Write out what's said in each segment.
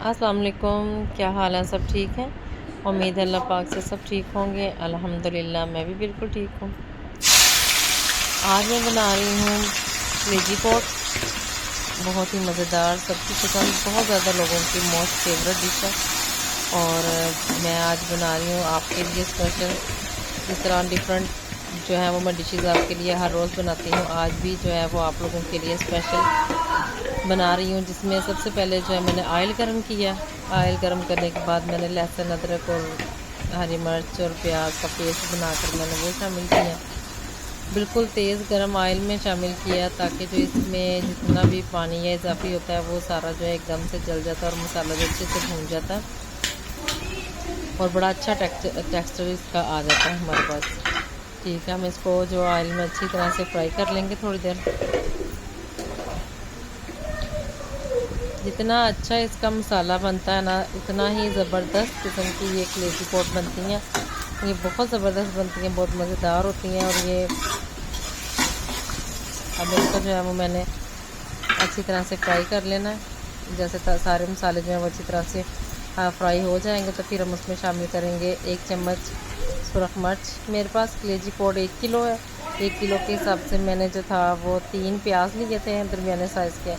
अस्सलाम वालेकुम, क्या हाल है? सब ठीक हैं? उम्मीद है अल्लाह पाक से सब ठीक होंगे। अल्हम्दुलिल्लाह मैं भी बिल्कुल ठीक हूँ। आज मैं बना रही हूँ कलेजी पॉट। बहुत ही मज़ेदार, सबकी पसंद, बहुत ज़्यादा लोगों की मोस्ट फेवरेट डिश है। और मैं आज बना रही हूँ आपके लिए स्पेशल। जिस तरह डिफरेंट जो है वो मैं डिशेस आपके लिए हर रोज़ बनाती हूँ, आज भी जो है वो आप लोगों के लिए स्पेशल बना रही हूँ। जिसमें सबसे पहले जो है मैंने ऑयल गर्म किया। ऑयल गर्म करने के बाद मैंने लहसुन, अदरक और हरी मिर्च और प्याज का पेस्ट बनाकर मैंने वो शामिल किया। बिल्कुल तेज़ गर्म ऑयल में शामिल किया ताकि जो इसमें जितना भी पानी या इजाफी होता है वो सारा जो है एकदम से जल जाता है और मसाला जो अच्छे से भून जाता है और बड़ा अच्छा टेक्सचर इसका आ जाता है हमारे पास। ठीक है, हम इसको जो ऑयल में अच्छी तरह से फ्राई कर लेंगे थोड़ी देर। जितना अच्छा इसका मसाला बनता है ना, उतना ही ज़बरदस्त किस्म की ये कलेजी पॉट बनती हैं। ये बहुत ज़बरदस्त बनती हैं, बहुत मज़ेदार होती हैं। और ये अब इसको जो है वो मैंने अच्छी तरह से फ्राई कर लेना है। जैसे सारे मसाले जो हैं वो अच्छी तरह से फ्राई हो जाएंगे तो फिर हम उसमें शामिल करेंगे 1 चम्मच सुरख मिर्च। मेरे पास कलेजी पॉट 1 किलो है। 1 किलो के हिसाब से मैंने जो था वो 3 प्याज लिए थे दरमियाने साइज़ के।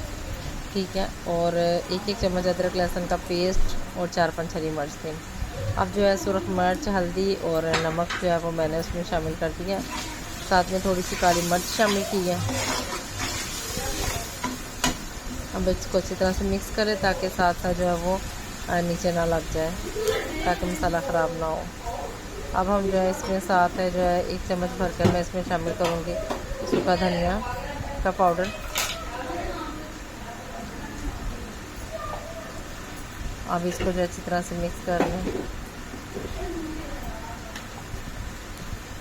ठीक है, और 1 चम्मच अदरक लहसुन का पेस्ट और 4-5 हरी मिर्च थी। अब जो है सुरख मिर्च, हल्दी और नमक जो है वो मैंने उसमें शामिल कर दिया। साथ में थोड़ी सी काली मिर्च शामिल की है। अब इसको अच्छी तरह से मिक्स करें ताकि साथ साथ जो है वो नीचे ना लग जाए, ताकि मसाला ख़राब ना हो। अब हम जो है इसमें साथ है जो है 1 चम्मच भर कर मैं इसमें शामिल करूँगी सूखा धनिया का पाउडर। अब इसको जो अच्छी तरह से मिक्स कर लें।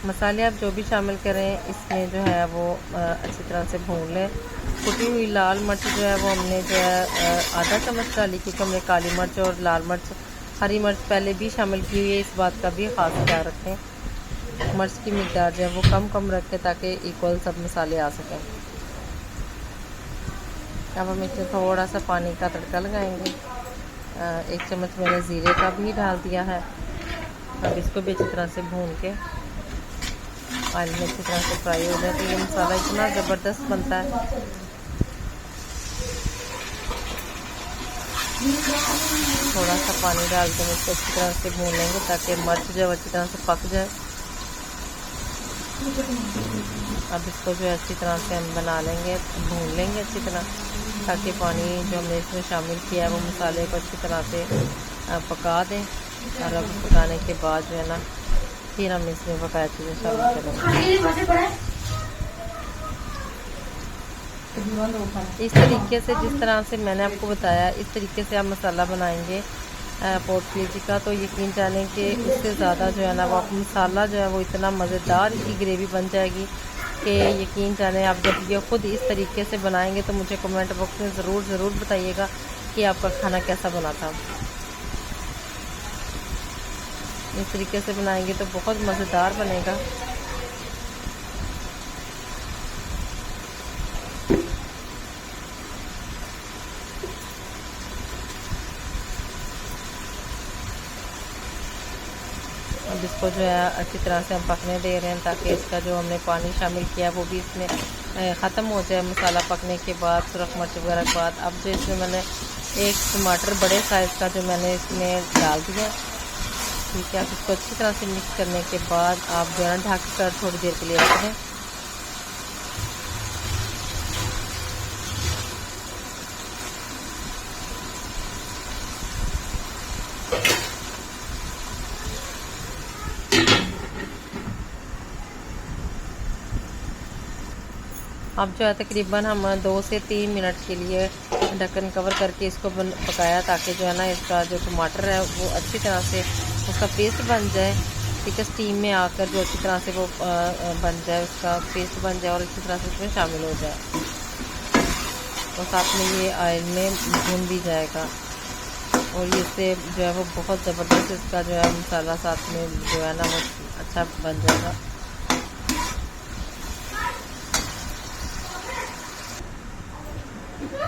मसाले आप जो भी शामिल करें इसमें जो है वो अच्छी तरह से भून लें। कुटी हुई लाल मिर्च जो है वो हमने जो है आधा चम्मच डाली, क्योंकि हमने काली मिर्च और लाल मिर्च, हरी मिर्च पहले भी शामिल की हुई है। इस बात का भी ख़ास ख्याल रखें, मिर्च की मिकदार जो है वो कम कम रखें ताकि इक्वल सब मसाले आ सकें। अब हम इसमें थोड़ा सा पानी का तड़का लगाएंगे। 1 चम्मच मैंने ज़ीरे का भी डाल दिया है। अब इसको भी अच्छी तरह से भून के ऑयल में अच्छी तरह से फ्राई हो जाए तो ये मसाला इतना ज़बरदस्त बनता है। थोड़ा सा पानी डाल के इसको अच्छी तरह से भून लेंगे ताकि मिर्च जो है अच्छी तरह से पक जाए। अब इसको जो है अच्छी तरह से हम बना लेंगे, भून लेंगे अच्छी तरह, ताकि पानी जो हमने इसमें शामिल किया है वो मसाले को अच्छी तरह से पका दें। और अब पकाने के बाद जो है ना फिर हम इसमें बकाया चीज़ें शामिल करेंगे। इस तरीके से, जिस तरह से मैंने आपको बताया, इस तरीके से आप मसाला बनाएंगे पोर्क कलेजी का, तो यकीन जानें कि उससे ज़्यादा जो है ना वो मसाला जो है वो इतना मज़ेदार इसकी ग्रेवी बन जाएगी कि यकीन जानें आप जब ये ख़ुद इस तरीके से बनाएंगे तो मुझे कमेंट बॉक्स में ज़रूर बताइएगा कि आपका खाना कैसा बना था। इस तरीके से बनाएंगे तो बहुत मज़ेदार बनेगा। अब इसको जो है अच्छी तरह से हम पकने दे रहे हैं ताकि इसका जो हमने पानी शामिल किया वो भी इसमें ख़त्म हो जाए मसाला पकने के बाद, सुरख मिर्च वगैरह के बाद। अब जो इसमें मैंने 1 टमाटर बड़े साइज़ का जो मैंने इसमें डाल दिया। ठीक है, अब इसको अच्छी तरह से मिक्स करने के बाद आप जो है ढक कर थोड़ी देर के लिए रख दें। अब जो है तकरीबन हम 2 से 3 मिनट के लिए ढक्कन कवर करके इसको पकाया ताकि जो है ना इसका जो टमाटर है वो अच्छी तरह से उसका पेस्ट बन जाए। ठीक है, स्टीम में आकर जो अच्छी तरह से वो बन जाए, उसका पेस्ट बन जाए और अच्छी तरह से उसमें शामिल हो जाए और साथ में ये ऑयल में भून भी जाएगा और इससे जो है वो बहुत ज़बरदस्त इसका जो है मसाला साथ में जो है ना वो अच्छा बन जाएगा।